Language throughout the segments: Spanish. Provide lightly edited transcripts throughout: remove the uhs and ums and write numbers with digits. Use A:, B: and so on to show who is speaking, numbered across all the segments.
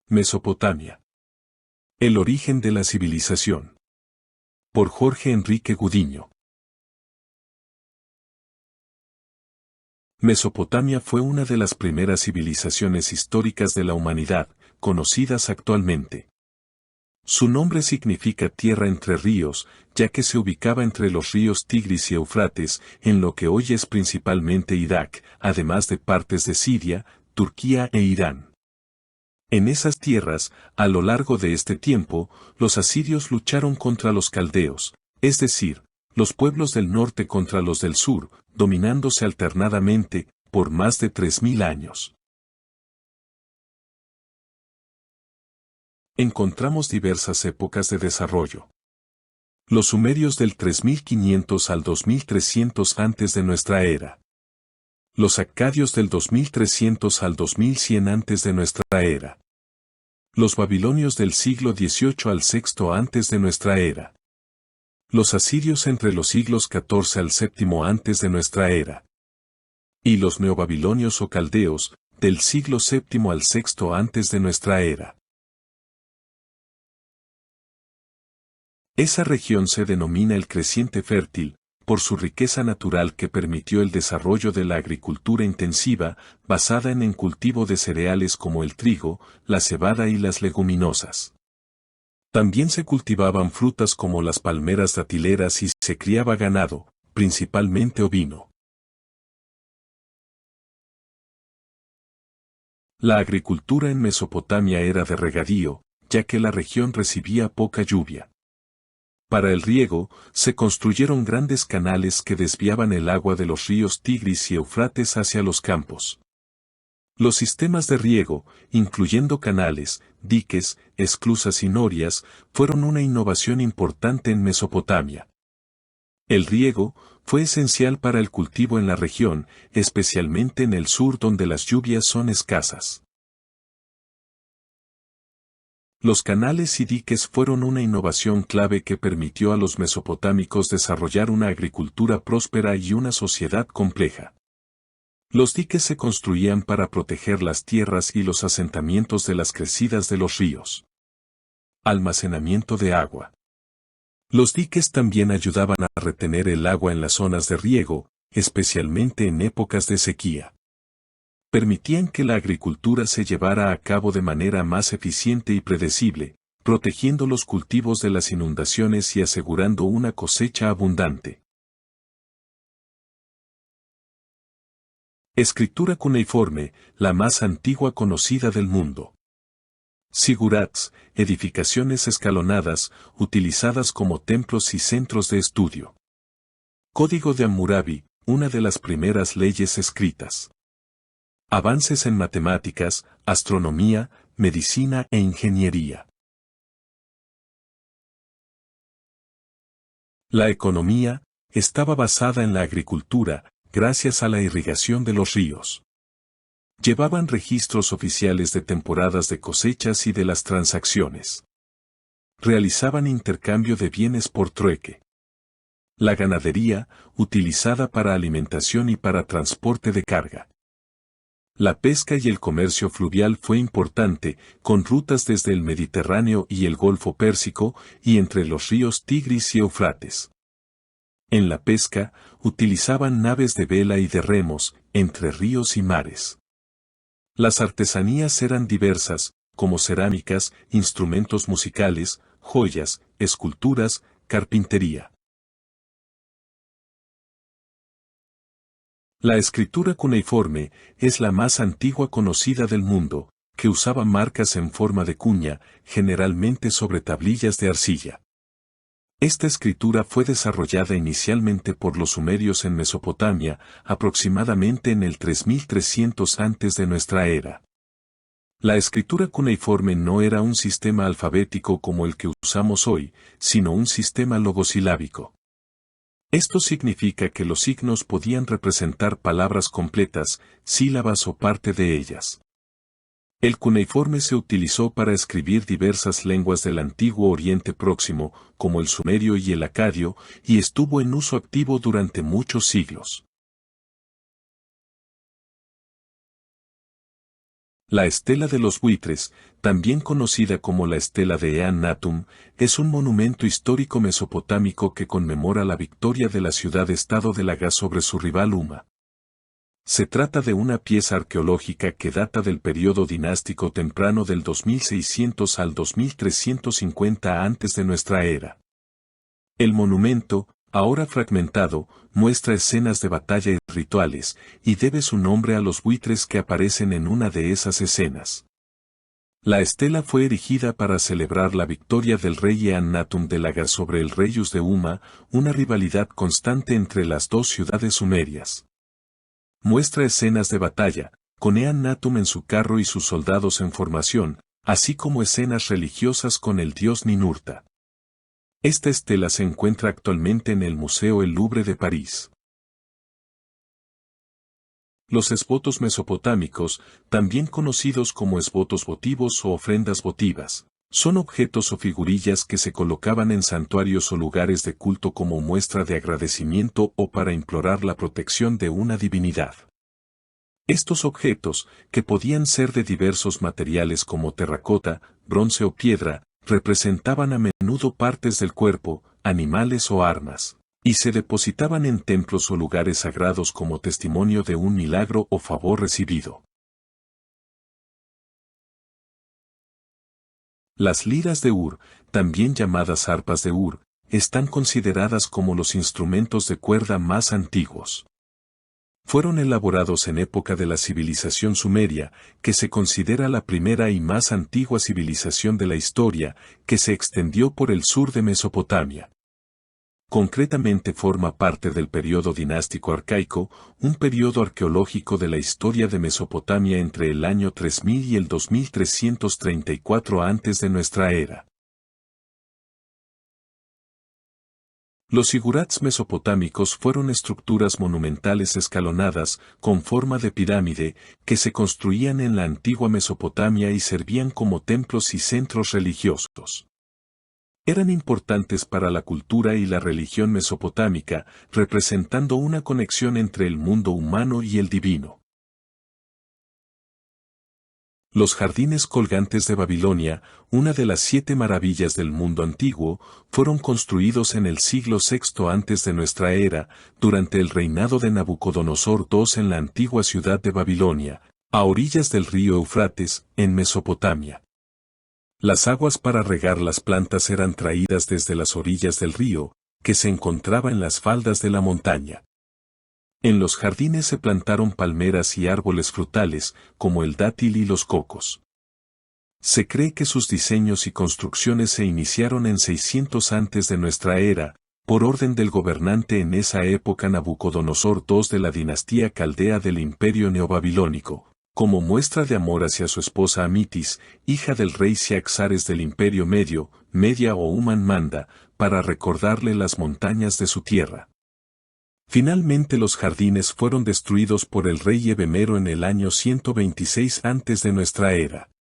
A: Mesopotamia. El origen de la civilización. Por Jorge Enrique Gudiño. Mesopotamia fue una de las primeras civilizaciones históricas de la humanidad, conocidas actualmente. Su nombre significa tierra entre ríos, ya que se ubicaba entre los ríos Tigris y Éufrates, en lo que hoy es principalmente Irak, además de partes de Siria, Turquía e Irán. En esas tierras, a lo largo de este tiempo, los asirios lucharon contra los caldeos, es decir, los pueblos del norte contra los del sur, dominándose alternadamente, por más de 3000 años. Encontramos diversas épocas de desarrollo. Los sumerios del 3500 al 2300 antes de nuestra era. Los acadios del 2300 al 2100 antes de nuestra era. Los babilonios del siglo XVIII al VI antes de nuestra era. Los asirios entre los siglos XIV al VII antes de nuestra era. Y los neobabilonios o caldeos, del siglo VII al VI antes de nuestra era. Esa región se denomina el creciente fértil, por su riqueza natural que permitió el desarrollo de la agricultura intensiva, basada en el cultivo de cereales como el trigo, la cebada y las leguminosas. También se cultivaban frutas como las palmeras datileras y se criaba ganado, principalmente ovino. La agricultura en Mesopotamia era de regadío, ya que la región recibía poca lluvia. Para el riego, se construyeron grandes canales que desviaban el agua de los ríos Tigris y Éufrates hacia los campos. Los sistemas de riego, incluyendo canales, diques, esclusas y norias, fueron una innovación importante en Mesopotamia. El riego fue esencial para el cultivo en la región, especialmente en el sur donde las lluvias son escasas. Los canales y diques fueron una innovación clave que permitió a los mesopotámicos desarrollar una agricultura próspera y una sociedad compleja. Los diques se construían para proteger las tierras y los asentamientos de las crecidas de los ríos. Almacenamiento de agua. Los diques también ayudaban a retener el agua en las zonas de riego, especialmente en épocas de sequía. Permitían que la agricultura se llevara a cabo de manera más eficiente y predecible, protegiendo los cultivos de las inundaciones y asegurando una cosecha abundante. Escritura cuneiforme, la más antigua conocida del mundo. Zigurats, edificaciones escalonadas, utilizadas como templos y centros de estudio. Código de Hammurabi, una de las primeras leyes escritas. Avances en matemáticas, astronomía, medicina e ingeniería. La economía estaba basada en la agricultura, gracias a la irrigación de los ríos. Llevaban registros oficiales de temporadas de cosechas y de las transacciones. Realizaban intercambio de bienes por trueque. La ganadería, utilizada para alimentación y para transporte de carga. La pesca y el comercio fluvial fue importante, con rutas desde el Mediterráneo y el Golfo Pérsico y entre los ríos Tigris y Éufrates. En la pesca, utilizaban naves de vela y de remos, entre ríos y mares. Las artesanías eran diversas, como cerámicas, instrumentos musicales, joyas, esculturas, carpintería. La escritura cuneiforme es la más antigua conocida del mundo, que usaba marcas en forma de cuña, generalmente sobre tablillas de arcilla. Esta escritura fue desarrollada inicialmente por los sumerios en Mesopotamia, aproximadamente en el 3300 antes de nuestra era. La escritura cuneiforme no era un sistema alfabético como el que usamos hoy, sino un sistema logosilábico. Esto significa que los signos podían representar palabras completas, sílabas o parte de ellas. El cuneiforme se utilizó para escribir diversas lenguas del antiguo Oriente Próximo, como el sumerio y el acadio, y estuvo en uso activo durante muchos siglos. La estela de los buitres, también conocida como la estela de Eannatum, es un monumento histórico mesopotámico que conmemora la victoria de la ciudad-estado de Laga sobre su rival Umma. Se trata de una pieza arqueológica que data del periodo dinástico temprano del 2600 al 2350 antes de nuestra era. El monumento, ahora fragmentado, muestra escenas de batalla y rituales, y debe su nombre a los buitres que aparecen en una de esas escenas. La estela fue erigida para celebrar la victoria del rey Eannatum de Laga sobre el reyus de Umma, una rivalidad constante entre las dos ciudades sumerias. Muestra escenas de batalla, con Eannatum en su carro y sus soldados en formación, así como escenas religiosas con el dios Ninurta. Esta estela se encuentra actualmente en el Museo El Louvre de París. Los esbotos mesopotámicos, también conocidos como esbotos votivos o ofrendas votivas, son objetos o figurillas que se colocaban en santuarios o lugares de culto como muestra de agradecimiento o para implorar la protección de una divinidad. Estos objetos, que podían ser de diversos materiales como terracota, bronce o piedra, representaban a menudo partes del cuerpo, animales o armas, y se depositaban en templos o lugares sagrados como testimonio de un milagro o favor recibido. Las liras de Ur, también llamadas arpas de Ur, están consideradas como los instrumentos de cuerda más antiguos. Fueron elaborados en época de la civilización sumeria, que se considera la primera y más antigua civilización de la historia, que se extendió por el sur de Mesopotamia. Concretamente forma parte del periodo dinástico arcaico, un periodo arqueológico de la historia de Mesopotamia entre el año 3000 y el 2334 antes de nuestra era. Los zigurats mesopotámicos fueron estructuras monumentales escalonadas, con forma de pirámide, que se construían en la antigua Mesopotamia y servían como templos y centros religiosos. Eran importantes para la cultura y la religión mesopotámica, representando una conexión entre el mundo humano y el divino. Los jardines colgantes de Babilonia, una de las 7 maravillas del mundo antiguo, fueron construidos en el siglo VI antes de nuestra era, durante el reinado de Nabucodonosor II en la antigua ciudad de Babilonia, a orillas del río Eufrates, en Mesopotamia. Las aguas para regar las plantas eran traídas desde las orillas del río, que se encontraba en las faldas de la montaña. En los jardines se plantaron palmeras y árboles frutales, como el dátil y los cocos. Se cree que sus diseños y construcciones se iniciaron en 600 antes de nuestra era, por orden del gobernante en esa época Nabucodonosor II de la dinastía caldea del Imperio Neobabilónico, como muestra de amor hacia su esposa Amitis, hija del rey Ciaxares del Imperio Media o Uman Manda, para recordarle las montañas de su tierra. Finalmente los jardines fueron destruidos por el rey Ebemero en el año 126 antes de nuestra era.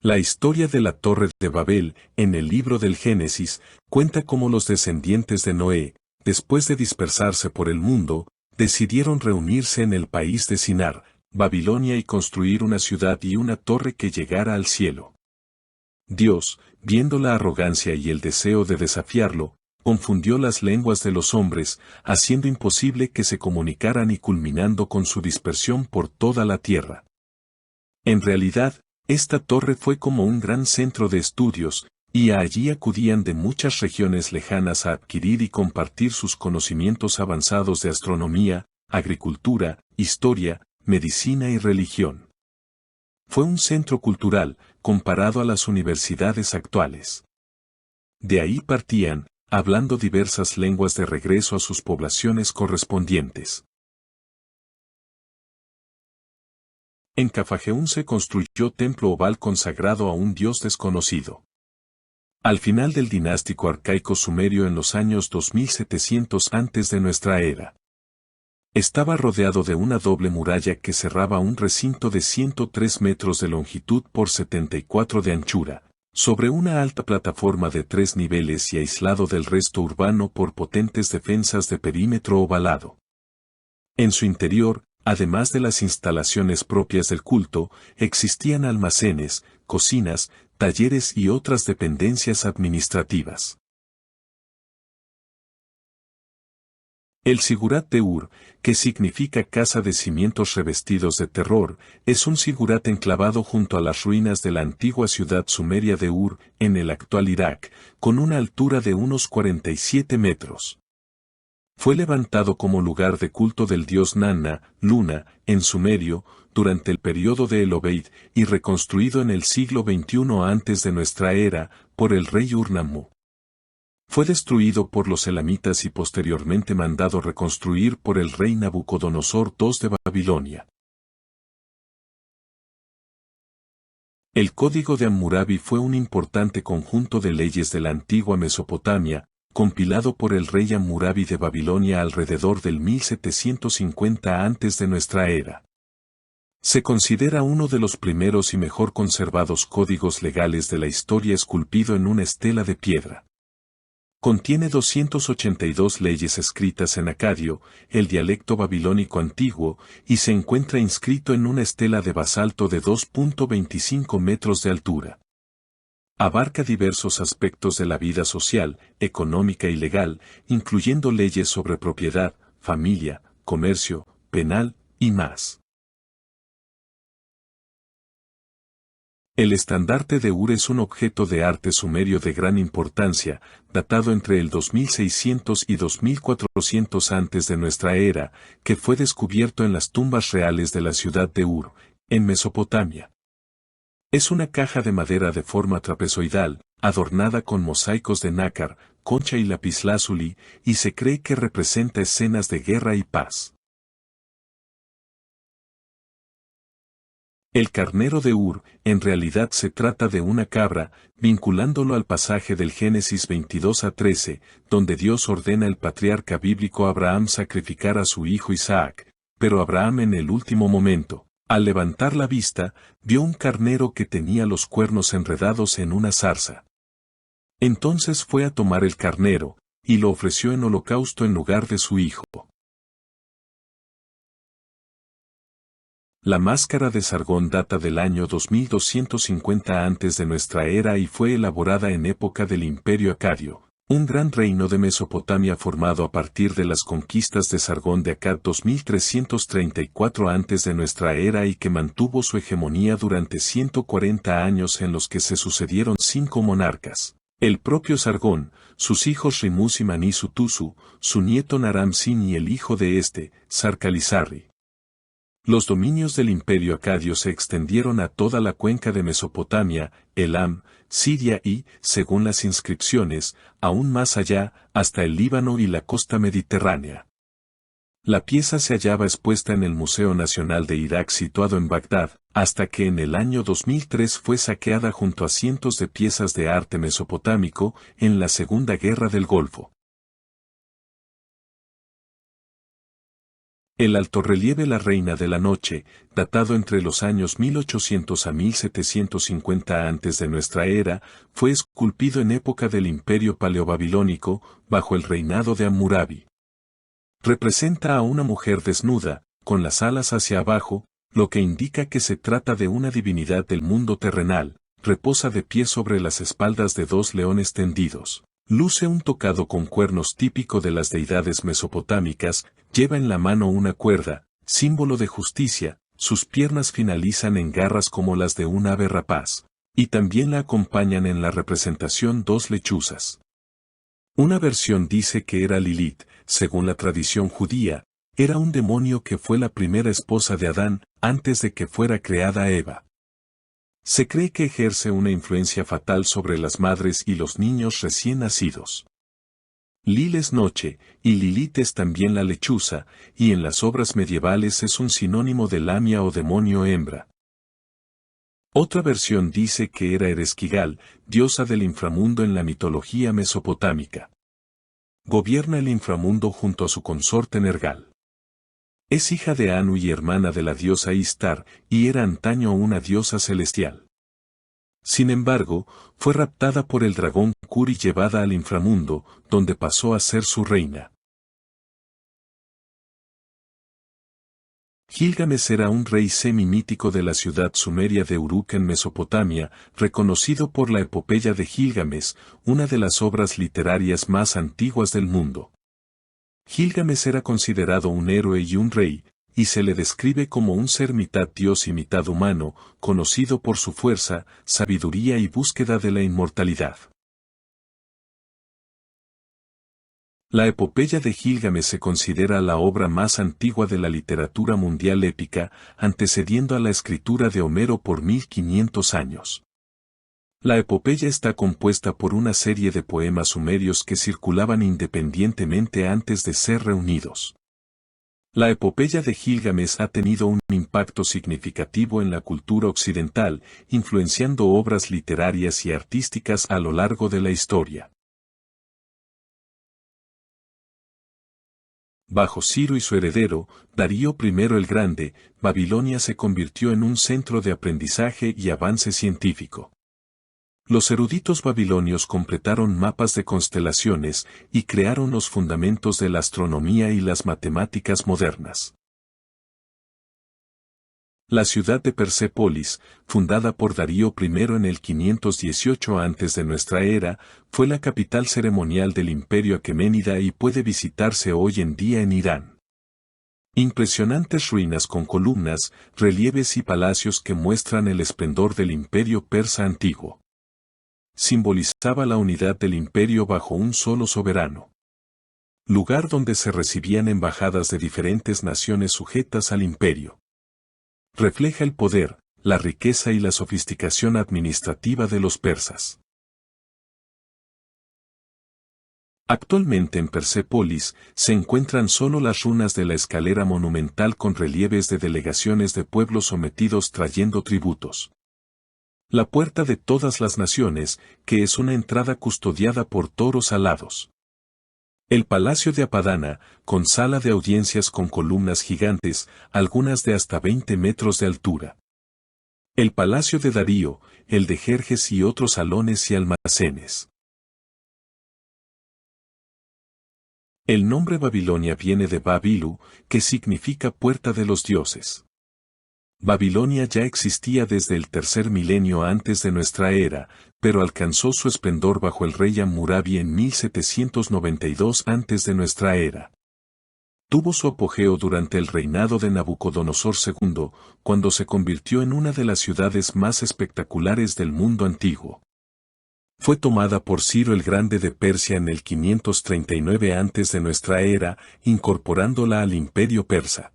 A: La historia de la Torre de Babel, en el libro del Génesis, cuenta cómo los descendientes de Noé, después de dispersarse por el mundo, decidieron reunirse en el país de Sinar, Babilonia y construir una ciudad y una torre que llegara al cielo. Dios, viendo la arrogancia y el deseo de desafiarlo, confundió las lenguas de los hombres, haciendo imposible que se comunicaran y culminando con su dispersión por toda la tierra. En realidad, esta torre fue como un gran centro de estudios, y allí acudían de muchas regiones lejanas a adquirir y compartir sus conocimientos avanzados de astronomía, agricultura, historia, medicina y religión. Fue un centro cultural, comparado a las universidades actuales. De ahí partían, hablando diversas lenguas de regreso a sus poblaciones correspondientes. En Cafajeún se construyó templo oval consagrado a un dios desconocido. Al final del dinástico arcaico sumerio en los años 2700 antes de nuestra era. Estaba rodeado de una doble muralla que cerraba un recinto de 103 metros de longitud por 74 de anchura, sobre una alta plataforma de 3 niveles y aislado del resto urbano por potentes defensas de perímetro ovalado. En su interior, Además de las instalaciones propias del culto, existían almacenes, cocinas, talleres y otras dependencias administrativas. El Sigurat de Ur, que significa casa de cimientos revestidos de terror, es un sigurat enclavado junto a las ruinas de la antigua ciudad sumeria de Ur, en el actual Irak, con una altura de unos 47 metros. Fue levantado como lugar de culto del dios Nanna, Luna, en sumerio, durante el periodo de El-Obeid, y reconstruido en el siglo XXI antes de nuestra era, por el rey Ur-Nammu. Fue destruido por los elamitas y posteriormente mandado reconstruir por el rey Nabucodonosor II de Babilonia. El Código de Hammurabi fue un importante conjunto de leyes de la antigua Mesopotamia, compilado por el rey Hammurabi de Babilonia alrededor del 1750 antes de nuestra era. Se considera uno de los primeros y mejor conservados códigos legales de la historia esculpido en una estela de piedra. Contiene 282 leyes escritas en acadio, el dialecto babilónico antiguo, y se encuentra inscrito en una estela de basalto de 2.25 metros de altura. Abarca diversos aspectos de la vida social, económica y legal, incluyendo leyes sobre propiedad, familia, comercio, penal, y más. El estandarte de Ur es un objeto de arte sumerio de gran importancia, datado entre el 2600 y 2400 antes de nuestra era, que fue descubierto en las tumbas reales de la ciudad de Ur, en Mesopotamia. Es una caja de madera de forma trapezoidal, adornada con mosaicos de nácar, concha y lapislázuli, y se cree que representa escenas de guerra y paz. El carnero de Ur, en realidad se trata de una cabra, vinculándolo al pasaje del Génesis 22 a 13, donde Dios ordena al patriarca bíblico Abraham sacrificar a su hijo Isaac, pero Abraham en el último momento, al levantar la vista, vio un carnero que tenía los cuernos enredados en una zarza. Entonces fue a tomar el carnero, y lo ofreció en holocausto en lugar de su hijo. La máscara de Sargón data del año 2250 antes de nuestra era y fue elaborada en época del Imperio Acadio, un gran reino de Mesopotamia formado a partir de las conquistas de Sargón de Akkad 2334 antes de nuestra era y que mantuvo su hegemonía durante 140 años en los que se sucedieron 5 monarcas. El propio Sargón, sus hijos Rimus y Manisu-Tusu, su nieto Naram-Sin y el hijo de este, Sarkalizarri. Los dominios del imperio acadio se extendieron a toda la cuenca de Mesopotamia, Elam, Siria y, según las inscripciones, aún más allá, hasta el Líbano y la costa mediterránea. La pieza se hallaba expuesta en el Museo Nacional de Irak situado en Bagdad, hasta que en el año 2003 fue saqueada junto a cientos de piezas de arte mesopotámico en la Segunda Guerra del Golfo. El altorrelieve La Reina de la Noche, datado entre los años 1800 a 1750 antes de nuestra era, fue esculpido en época del Imperio Paleobabilónico, bajo el reinado de Hammurabi. Representa a una mujer desnuda, con las alas hacia abajo, lo que indica que se trata de una divinidad del mundo terrenal, reposa de pie sobre las espaldas de 2 leones tendidos. Luce un tocado con cuernos típico de las deidades mesopotámicas, lleva en la mano una cuerda, símbolo de justicia, sus piernas finalizan en garras como las de un ave rapaz, y también la acompañan en la representación 2 lechuzas. Una versión dice que era Lilith, según la tradición judía, era un demonio que fue la primera esposa de Adán, antes de que fuera creada Eva. Se cree que ejerce una influencia fatal sobre las madres y los niños recién nacidos. Lil es noche, y Lilith es también la lechuza, y en las obras medievales es un sinónimo de lamia o demonio hembra. Otra versión dice que era Ereshkigal, diosa del inframundo en la mitología mesopotámica. Gobierna el inframundo junto a su consorte Nergal. Es hija de Anu y hermana de la diosa Istar, y era antaño una diosa celestial. Sin embargo, fue raptada por el dragón Kur y llevada al inframundo, donde pasó a ser su reina. Gilgamesh era un rey semimítico de la ciudad sumeria de Uruk en Mesopotamia, reconocido por la epopeya de Gilgamesh, una de las obras literarias más antiguas del mundo. Gilgamesh era considerado un héroe y un rey, y se le describe como un ser mitad dios y mitad humano, conocido por su fuerza, sabiduría y búsqueda de la inmortalidad. La epopeya de Gilgamesh se considera la obra más antigua de la literatura mundial épica, antecediendo a la escritura de Homero por 1500 años. La epopeya está compuesta por una serie de poemas sumerios que circulaban independientemente antes de ser reunidos. La epopeya de Gilgamesh ha tenido un impacto significativo en la cultura occidental, influenciando obras literarias y artísticas a lo largo de la historia. Bajo Ciro y su heredero, Darío I el Grande, Babilonia se convirtió en un centro de aprendizaje y avance científico. Los eruditos babilonios completaron mapas de constelaciones y crearon los fundamentos de la astronomía y las matemáticas modernas. La ciudad de Persépolis, fundada por Darío I en el 518 a.C. de nuestra era, fue la capital ceremonial del Imperio Aqueménida y puede visitarse hoy en día en Irán. Impresionantes ruinas con columnas, relieves y palacios que muestran el esplendor del Imperio persa antiguo. Simbolizaba la unidad del imperio bajo un solo soberano. Lugar donde se recibían embajadas de diferentes naciones sujetas al imperio. Refleja el poder, la riqueza y la sofisticación administrativa de los persas. Actualmente en Persépolis se encuentran solo las ruinas de la escalera monumental con relieves de delegaciones de pueblos sometidos trayendo tributos. La puerta de todas las naciones, que es una entrada custodiada por toros alados. El Palacio de Apadana, con sala de audiencias con columnas gigantes, algunas de hasta 20 metros de altura. El Palacio de Darío, el de Jerjes y otros salones y almacenes. El nombre Babilonia viene de Babilu, que significa puerta de los dioses. Babilonia ya existía desde el tercer milenio antes de nuestra era, pero alcanzó su esplendor bajo el rey Hammurabi en 1792 antes de nuestra era. Tuvo su apogeo durante el reinado de Nabucodonosor II, cuando se convirtió en una de las ciudades más espectaculares del mundo antiguo. Fue tomada por Ciro el Grande de Persia en el 539 antes de nuestra era, incorporándola al imperio persa.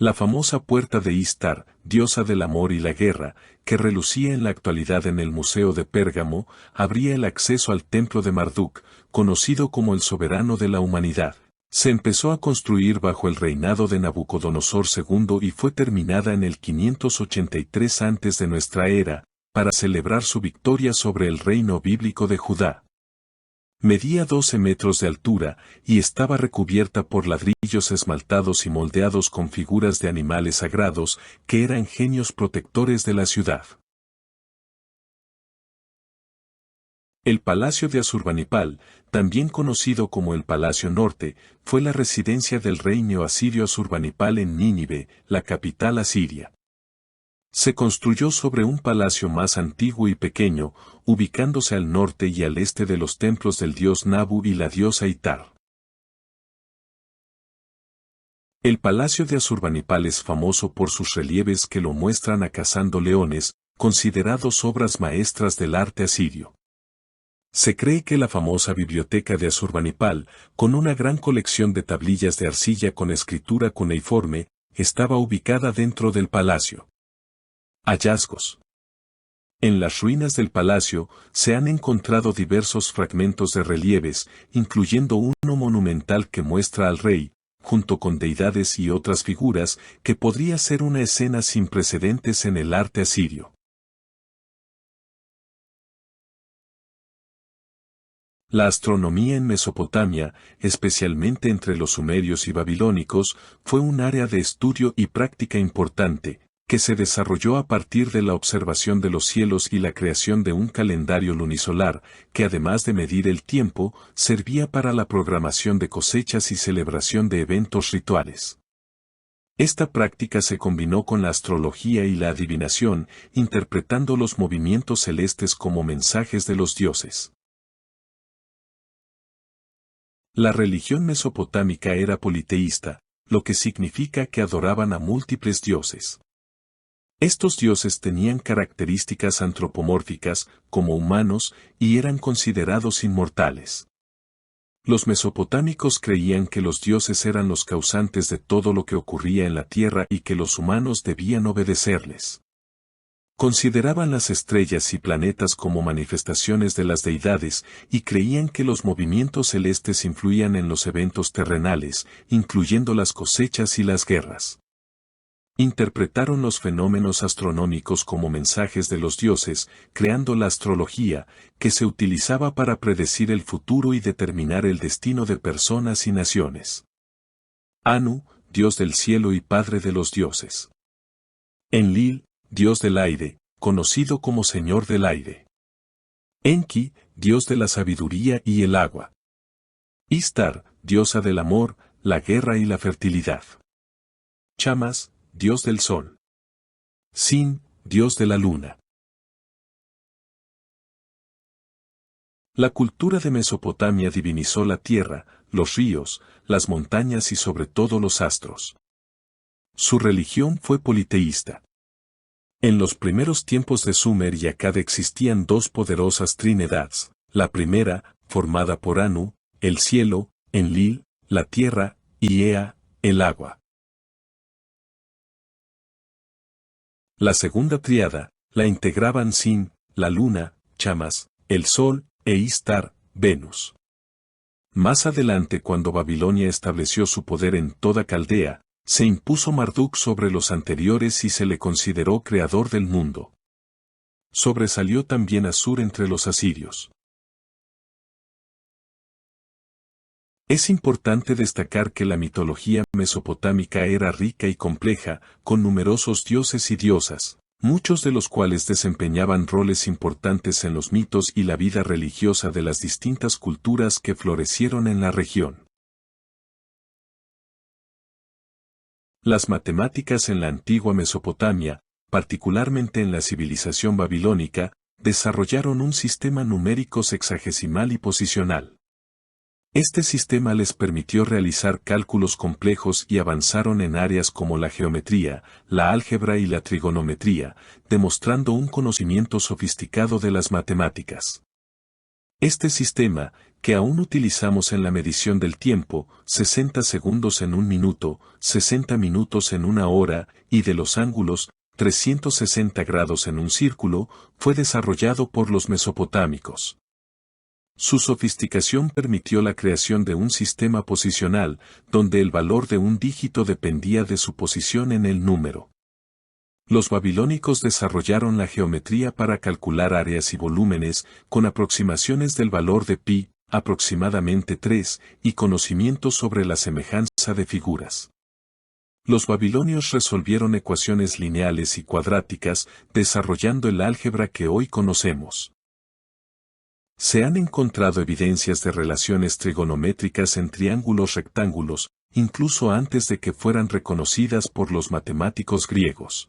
A: La famosa puerta de Istar, diosa del amor y la guerra, que relucía en la actualidad en el Museo de Pérgamo, abría el acceso al templo de Marduk, conocido como el soberano de la humanidad. Se empezó a construir bajo el reinado de Nabucodonosor II y fue terminada en el 583 antes de nuestra era, para celebrar su victoria sobre el reino bíblico de Judá. Medía 12 metros de altura y estaba recubierta por ladrillos esmaltados y moldeados con figuras de animales sagrados que eran genios protectores de la ciudad. El Palacio de Asurbanipal, también conocido como el Palacio Norte, fue la residencia del rey neoasirio Asurbanipal en Nínive, la capital asiria. Se construyó sobre un palacio más antiguo y pequeño, ubicándose al norte y al este de los templos del dios Nabu y la diosa Itar. El Palacio de Asurbanipal es famoso por sus relieves que lo muestran a cazando leones, considerados obras maestras del arte asirio. Se cree que la famosa biblioteca de Asurbanipal, con una gran colección de tablillas de arcilla con escritura cuneiforme, estaba ubicada dentro del palacio. Hallazgos. En las ruinas del palacio se han encontrado diversos fragmentos de relieves, incluyendo uno monumental que muestra al rey, junto con deidades y otras figuras, que podría ser una escena sin precedentes en el arte asirio. La astronomía en Mesopotamia, especialmente entre los sumerios y babilónicos, fue un área de estudio y práctica importante, que se desarrolló a partir de la observación de los cielos y la creación de un calendario lunisolar, que además de medir el tiempo, servía para la programación de cosechas y celebración de eventos rituales. Esta práctica se combinó con la astrología y la adivinación, interpretando los movimientos celestes como mensajes de los dioses. La religión mesopotámica era politeísta, lo que significa que adoraban a múltiples dioses. Estos dioses tenían características antropomórficas, como humanos, y eran considerados inmortales. Los mesopotámicos creían que los dioses eran los causantes de todo lo que ocurría en la tierra y que los humanos debían obedecerles. Consideraban las estrellas y planetas como manifestaciones de las deidades y creían que los movimientos celestes influían en los eventos terrenales, incluyendo las cosechas y las guerras. Interpretaron los fenómenos astronómicos como mensajes de los dioses, creando la astrología, que se utilizaba para predecir el futuro y determinar el destino de personas y naciones. Anu, dios del cielo y padre de los dioses. Enlil, dios del aire, conocido como señor del aire. Enki, dios de la sabiduría y el agua. Istar, diosa del amor, la guerra y la fertilidad. Chamas, dios del sol. Sin, dios de la luna. La cultura de Mesopotamia divinizó la tierra, los ríos, las montañas y sobre todo los astros. Su religión fue politeísta. En los primeros tiempos de Sumer y Akkad existían dos poderosas trinidades, la primera, formada por Anu, el cielo, Enlil, la tierra, y Ea, el agua. La segunda tríada, la integraban Sin, la luna, Chamas, el sol, e Istar, Venus. Más adelante, cuando Babilonia estableció su poder en toda Caldea, se impuso Marduk sobre los anteriores y se le consideró creador del mundo. Sobresalió también Asur entre los asirios. Es importante destacar que la mitología mesopotámica era rica y compleja, con numerosos dioses y diosas, muchos de los cuales desempeñaban roles importantes en los mitos y la vida religiosa de las distintas culturas que florecieron en la región. Las matemáticas en la antigua Mesopotamia, particularmente en la civilización babilónica, desarrollaron un sistema numérico sexagesimal y posicional. Este sistema les permitió realizar cálculos complejos y avanzaron en áreas como la geometría, la álgebra y la trigonometría, demostrando un conocimiento sofisticado de las matemáticas. Este sistema, que aún utilizamos en la medición del tiempo, 60 segundos en un minuto, 60 minutos en una hora, y de los ángulos, 360 grados en un círculo, fue desarrollado por los mesopotámicos. Su sofisticación permitió la creación de un sistema posicional, donde el valor de un dígito dependía de su posición en el número. Los babilónicos desarrollaron la geometría para calcular áreas y volúmenes, con aproximaciones del valor de pi, aproximadamente 3, y conocimientos sobre la semejanza de figuras. Los babilonios resolvieron ecuaciones lineales y cuadráticas, desarrollando el álgebra que hoy conocemos. Se han encontrado evidencias de relaciones trigonométricas en triángulos rectángulos, incluso antes de que fueran reconocidas por los matemáticos griegos.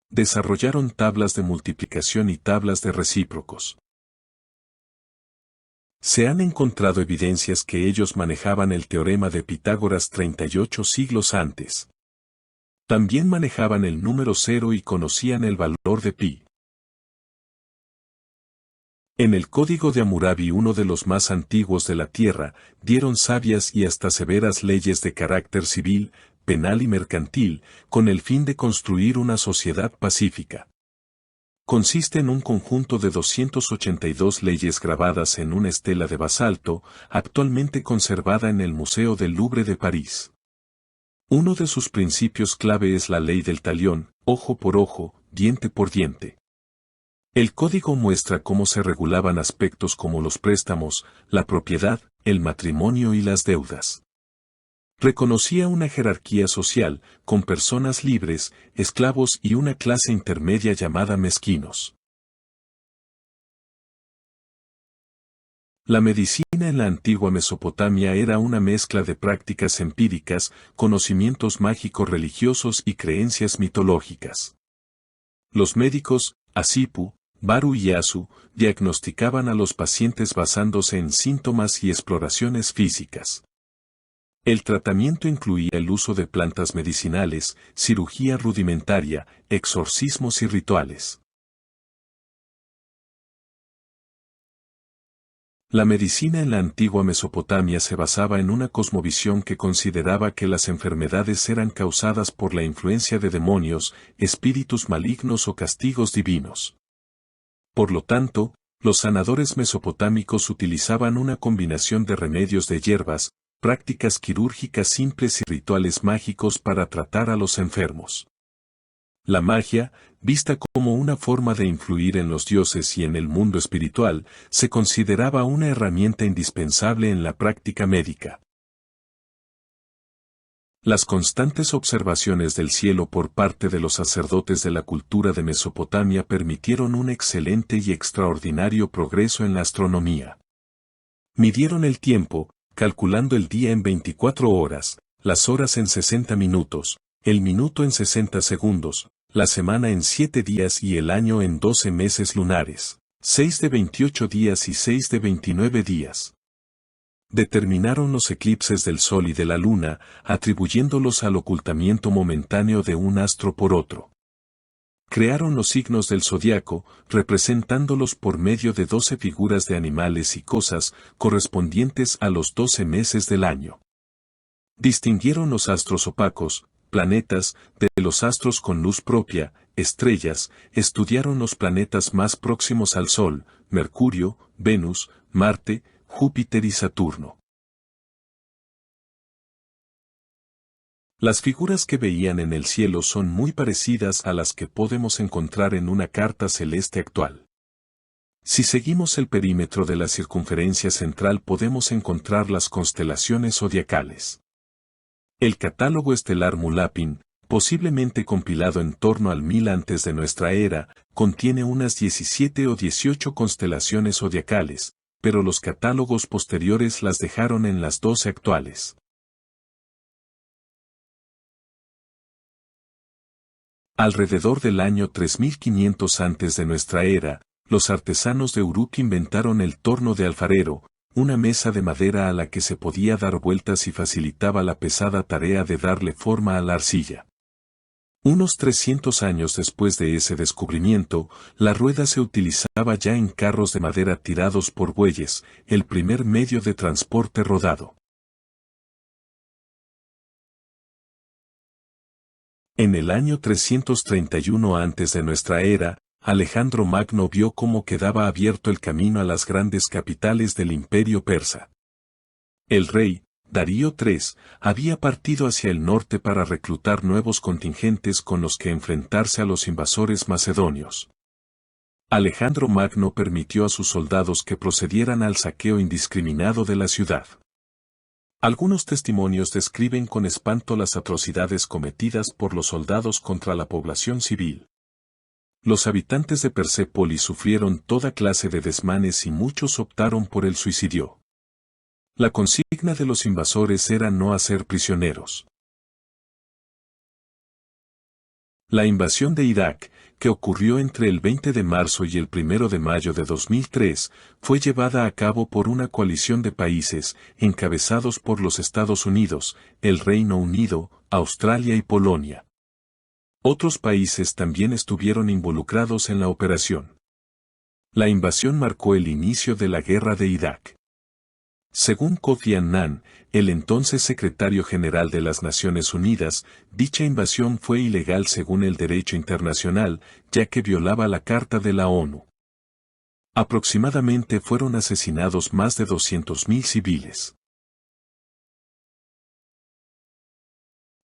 A: Desarrollaron tablas de multiplicación y tablas de recíprocos. Se han encontrado evidencias que ellos manejaban el teorema de Pitágoras 38 siglos antes. También manejaban el número 0 y conocían el valor de pi. En el Código de Hammurabi, uno de los más antiguos de la tierra, dieron sabias y hasta severas leyes de carácter civil, penal y mercantil, con el fin de construir una sociedad pacífica. Consiste en un conjunto de 282 leyes grabadas en una estela de basalto, actualmente conservada en el Museo del Louvre de París. Uno de sus principios clave es la ley del talión, ojo por ojo, diente por diente. El código muestra cómo se regulaban aspectos como los préstamos, la propiedad, el matrimonio y las deudas. Reconocía una jerarquía social, con personas libres, esclavos y una clase intermedia llamada mezquinos. La medicina en la antigua Mesopotamia era una mezcla de prácticas empíricas, conocimientos mágicos religiosos y creencias mitológicas. Los médicos, Asipu, Baru y Asu, diagnosticaban a los pacientes basándose en síntomas y exploraciones físicas. El tratamiento incluía el uso de plantas medicinales, cirugía rudimentaria, exorcismos y rituales. La medicina en la antigua Mesopotamia se basaba en una cosmovisión que consideraba que las enfermedades eran causadas por la influencia de demonios, espíritus malignos o castigos divinos. Por lo tanto, los sanadores mesopotámicos utilizaban una combinación de remedios de hierbas, prácticas quirúrgicas simples y rituales mágicos para tratar a los enfermos. La magia, vista como una forma de influir en los dioses y en el mundo espiritual, se consideraba una herramienta indispensable en la práctica médica. Las constantes observaciones del cielo por parte de los sacerdotes de la cultura de Mesopotamia permitieron un excelente y extraordinario progreso en la astronomía. Midieron el tiempo, calculando el día en 24 horas, las horas en 60 minutos, el minuto en 60 segundos, la semana en 7 días y el año en 12 meses lunares, 6 de 28 días y 6 de 29 días. Determinaron los eclipses del Sol y de la Luna, atribuyéndolos al ocultamiento momentáneo de un astro por otro. Crearon los signos del zodiaco, representándolos por medio de 12 figuras de animales y cosas, correspondientes a los 12 meses del año. Distinguieron los astros opacos, planetas, de los astros con luz propia, estrellas, estudiaron los planetas más próximos al Sol, Mercurio, Venus, Marte, Júpiter y Saturno. Las figuras que veían en el cielo son muy parecidas a las que podemos encontrar en una carta celeste actual. Si seguimos el perímetro de la circunferencia central podemos encontrar las constelaciones zodiacales. El catálogo estelar Mulapin, posiblemente compilado en torno al 1000 antes de nuestra era, contiene unas 17 o 18 constelaciones zodiacales, pero los catálogos posteriores las dejaron en las 12 actuales. Alrededor del año 3500 antes de nuestra era, los artesanos de Uruk inventaron el torno de alfarero, una mesa de madera a la que se podía dar vueltas y facilitaba la pesada tarea de darle forma a la arcilla. Unos 300 años después de ese descubrimiento, la rueda se utilizaba ya en carros de madera tirados por bueyes, el primer medio de transporte rodado. En el año 331 antes de nuestra era, Alejandro Magno vio cómo quedaba abierto el camino a las grandes capitales del imperio persa. El rey, Darío III, había partido hacia el norte para reclutar nuevos contingentes con los que enfrentarse a los invasores macedonios. Alejandro Magno permitió a sus soldados que procedieran al saqueo indiscriminado de la ciudad. Algunos testimonios describen con espanto las atrocidades cometidas por los soldados contra la población civil. Los habitantes de Persépolis sufrieron toda clase de desmanes y muchos optaron por el suicidio. La consigna de los invasores era no hacer prisioneros. La invasión de Irak, que ocurrió entre el 20 de marzo y el 1 de mayo de 2003, fue llevada a cabo por una coalición de países, encabezados por los Estados Unidos, el Reino Unido, Australia y Polonia. Otros países también estuvieron involucrados en la operación. La invasión marcó el inicio de la guerra de Irak. Según Kofi Annan, el entonces secretario general de las Naciones Unidas, dicha invasión fue ilegal según el derecho internacional, ya que violaba la Carta de la ONU. Aproximadamente fueron asesinados más de 200.000 civiles.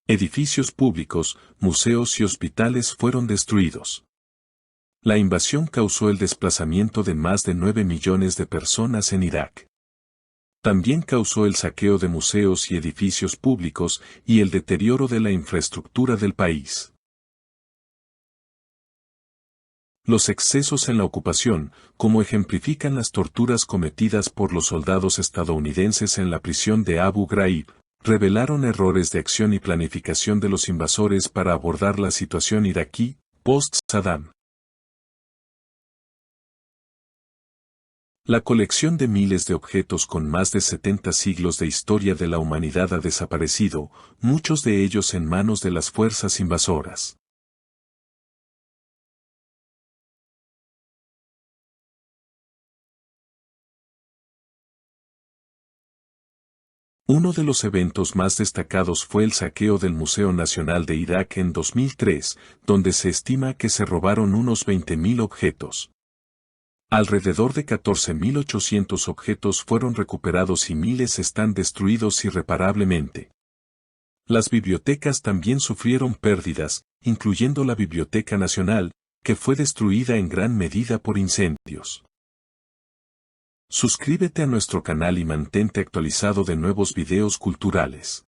A: Edificios públicos, museos y hospitales fueron destruidos. La invasión causó el desplazamiento de más de 9 millones de personas en Irak. También causó el saqueo de museos y edificios públicos y el deterioro de la infraestructura del país. Los excesos en la ocupación, como ejemplifican las torturas cometidas por los soldados estadounidenses en la prisión de Abu Ghraib, revelaron errores de acción y planificación de los invasores para abordar la situación iraquí, post-Saddam. La colección de miles de objetos con más de 70 siglos de historia de la humanidad ha desaparecido, muchos de ellos en manos de las fuerzas invasoras. Uno de los eventos más destacados fue el saqueo del Museo Nacional de Irak en 2003, donde se estima que se robaron unos 20.000 objetos. Alrededor de 14.800 objetos fueron recuperados y miles están destruidos irreparablemente. Las bibliotecas también sufrieron pérdidas, incluyendo la Biblioteca Nacional, que fue destruida en gran medida por incendios. Suscríbete a nuestro canal y mantente actualizado de nuevos videos culturales.